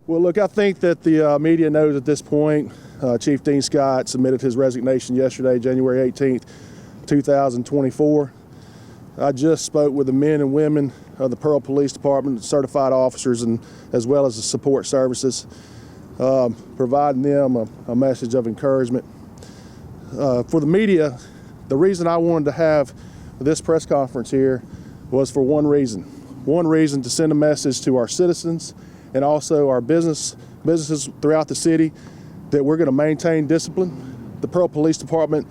Well, look, I think that the media knows at this point. Chief Dean Scott submitted his resignation yesterday, January 18th, 2024. I just spoke with the men and women of the Pearl Police Department, certified officers, and as well as the support services, providing them a message of encouragement. For the media, the reason I wanted to have this press conference here was for one reason to send a message to our citizens and also our businesses throughout the city that we're going to maintain discipline. The Pearl Police Department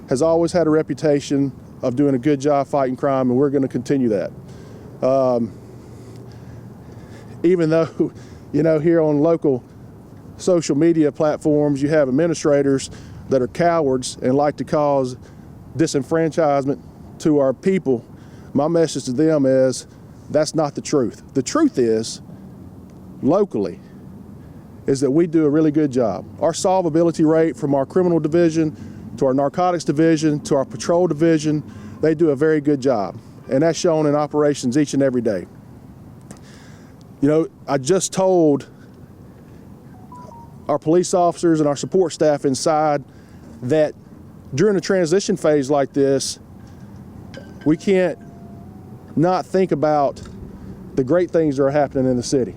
has always had a reputation of doing a good job fighting crime, and we're going to continue that. Even though, here on local social media platforms, you have administrators that are cowards and like to cause disenfranchisement to our people, my message to them is that's not the truth. The truth is, locally, is that we do a really good job. Our solvability rate from our criminal division to our narcotics division to our patrol division, they do a very good job. And that's shown in operations each and every day. I just told our police officers and our support staff inside that during a transition phase like this, we can't not think about the great things that are happening in the city.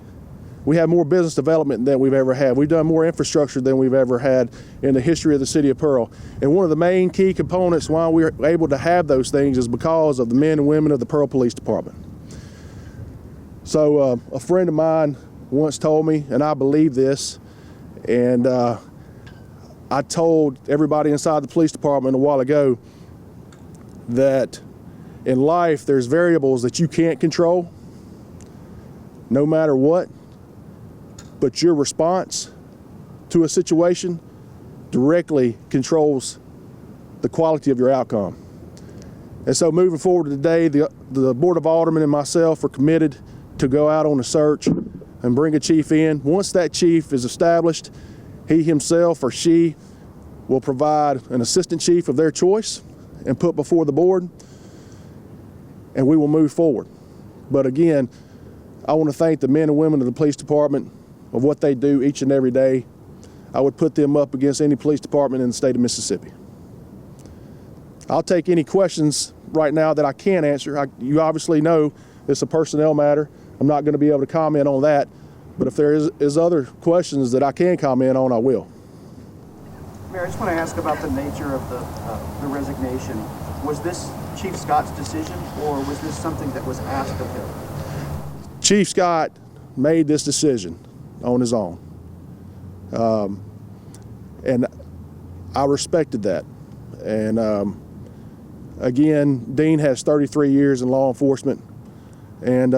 We have more business development than we've ever had. We've done more infrastructure than we've ever had in the history of the city of Pearl. And one of the main key components why we're able to have those things is because of the men and women of the Pearl Police Department. So a friend of mine once told me, and I believe this, and I told everybody inside the police department a while ago that in life there's variables that you can't control, no matter what. But your response to a situation directly controls the quality of your outcome. And so moving forward today, the Board of Aldermen and myself are committed to go out on a search and bring a chief in. Once that chief is established, he himself or she will provide an assistant chief of their choice and put before the board, and we will move forward. But again, I want to thank the men and women of the police department of what they do each and every day. I would put them up against any police department in the state of Mississippi. I'll take any questions right now that I can answer. You obviously know it's a personnel matter. I'm not going to be able to comment on that, but if there is other questions that I can comment on, I will. Mayor, I just want to ask about the nature of the resignation. Was this Chief Scott's decision, or was this something that was asked of him? Chief Scott made this decision on his own. And I respected that. And again, Dean has 33 years in law enforcement. And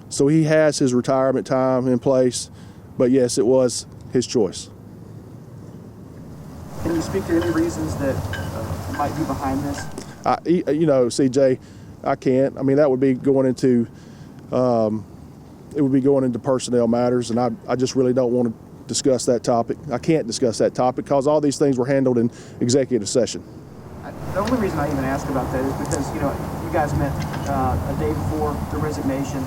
so he has his retirement time in place. But yes, it was his choice. Can you speak to any reasons that might be behind this? CJ, I can't. I mean, that would be going into personnel matters, and I just really don't want to discuss that topic. I can't discuss that topic because all these things were handled in executive session. The only reason I even ask about that is because, you guys met a day before the resignation,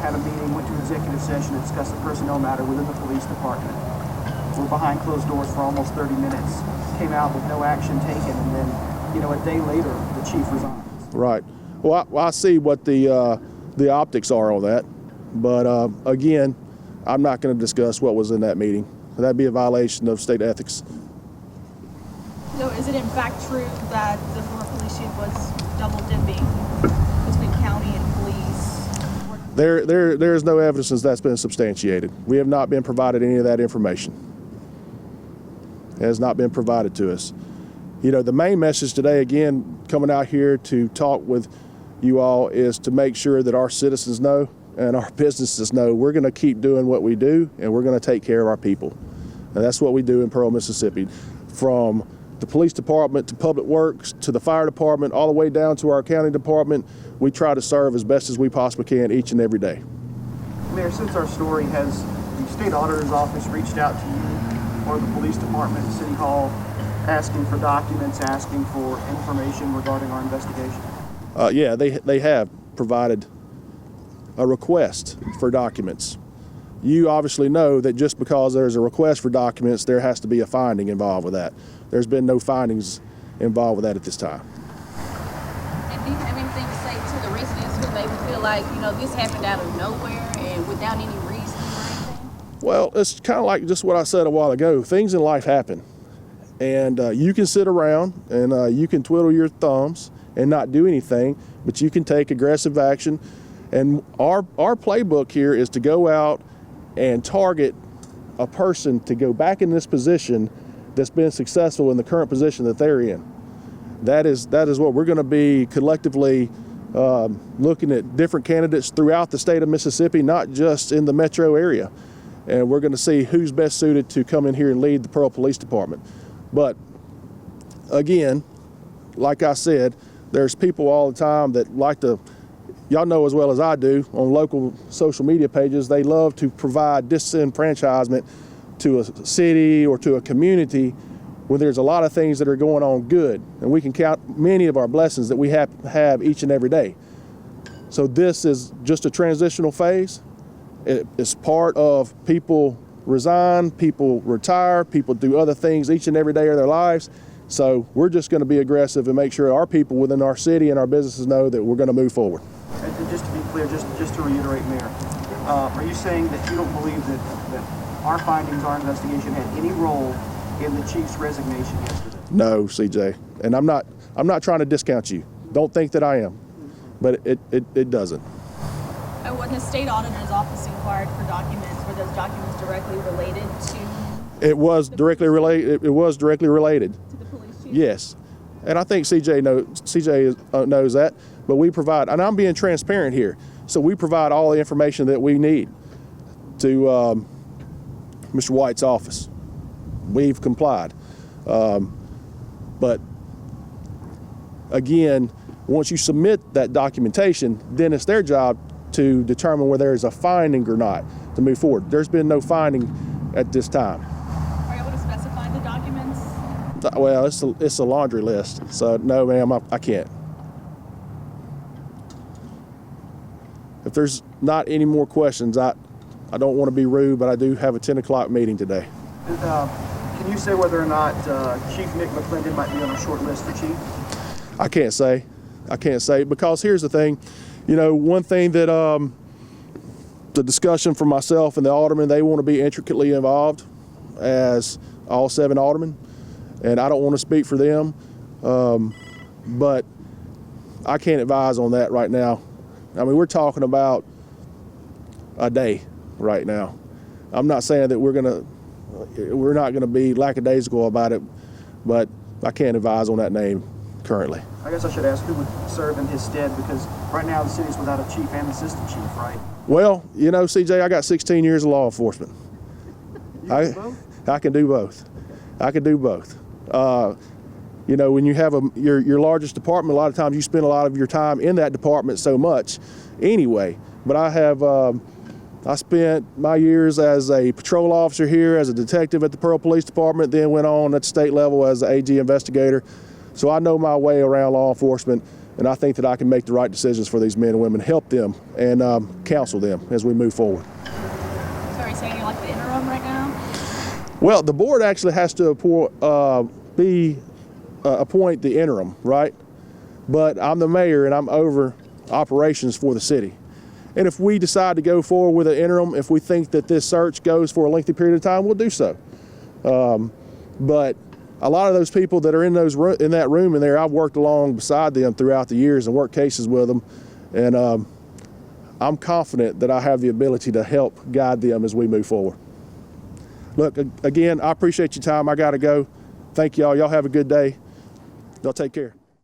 had a meeting, went to executive session to discuss a personnel matter within the police department. We're behind closed doors for almost 30 minutes, came out with no action taken, and then, a day later, the chief resigns. Right. Well, I see what the optics are on that, but again, I'm not going to discuss what was in that meeting. That'd be a violation of state ethics. So is it in fact true that the former police chief was double dipping between county and police? There is no evidence that's been substantiated. We have not been provided any of that information. It has not been provided to us. The main message today, again, coming out here to talk with you all, is to make sure that our citizens know and our businesses know we're going to keep doing what we do, and we're going to take care of our people. And that's what we do in Pearl, Mississippi. From the police department to public works to the fire department, all the way down to our county department, we try to serve as best as we possibly can each and every day. Mayor, since our story, has the state auditor's office reached out to you or the police department, City Hall, asking for documents, asking for information regarding our investigation? Yeah, they have provided a request for documents. you obviously know that just because there's a request for documents, there has to be a finding involved with that. There's been no findings involved with that at this time. And do you have anything to say to the residents who maybe feel like, this happened out of nowhere and without any reason or anything? Well, it's kind of like just what I said a while ago. Things in life happen. And you can sit around and you can twiddle your thumbs and not do anything, but you can take aggressive action. And our playbook here is to go out and target a person to go back in this position that's been successful in the current position that they're in. That is what we're going to be collectively looking at different candidates throughout the state of Mississippi, not just in the metro area. And we're going to see who's best suited to come in here and lead the Pearl Police Department. But again, like I said, there's people all the time that like to, y'all know as well as I do, on local social media pages, they love to provide disenfranchisement to a city or to a community when there's a lot of things that are going on good. And we can count many of our blessings that we have each and every day. So this is just a transitional phase. It's part of people resign, people retire, people do other things each and every day of their lives. So we're just going to be aggressive and make sure our people within our city and our businesses know that we're going to move forward. And just to be clear, just to reiterate, Mayor, are you saying that you don't believe that our findings, our investigation had any role in the chief's resignation yesterday? No, CJ, and I'm not trying to discount you. Don't think that I am, but it doesn't. And when the state auditor's office inquired for documents, were those documents directly related to? It was directly related. It was directly related. To the police chief? Yes, and I think CJ knows that. But we provide, and I'm being transparent here. So we provide all the information that we need to Mr. White's office. We've complied. But again, once you submit that documentation, then it's their job to determine whether there's a finding or not to move forward. There's been no finding at this time. Are you able to specify the documents? Well, it's a laundry list. So no, ma'am, I can't. If there's not any more questions, I don't want to be rude, but I do have a 10 o'clock meeting today. Can you say whether or not Chief Nick McClendon might be on a short list for chief? I can't say. Because here's the thing. One thing that the discussion for myself and the aldermen, they want to be intricately involved as all 7 aldermen, and I don't want to speak for them, but I can't advise on that right now. I mean, we're talking about a day right now. I'm not saying that we're not gonna be lackadaisical about it, but I can't advise on that name currently. I guess I should ask who would serve in his stead, because right now the city's without a chief and assistant chief, right? Well, CJ, I got 16 years of law enforcement. I can do both. When you have your largest department, a lot of times you spend a lot of your time in that department so much anyway. But I spent my years as a patrol officer here, as a detective at the Pearl Police Department, then went on at the state level as an AG investigator. So I know my way around law enforcement, and I think that I can make the right decisions for these men and women, help them, and counsel them as we move forward. So are you saying you're like the interim right now? Well, the board actually has to appoint the interim, right? But I'm the mayor and I'm over operations for the city. And if we decide to go forward with an interim, if we think that this search goes for a lengthy period of time, we'll do so. But a lot of those people that are in that room in there, I've worked along beside them throughout the years and worked cases with them. And I'm confident that I have the ability to help guide them as we move forward. Look, again, I appreciate your time. I got to go. Thank y'all. Y'all have a good day. Y'all take care.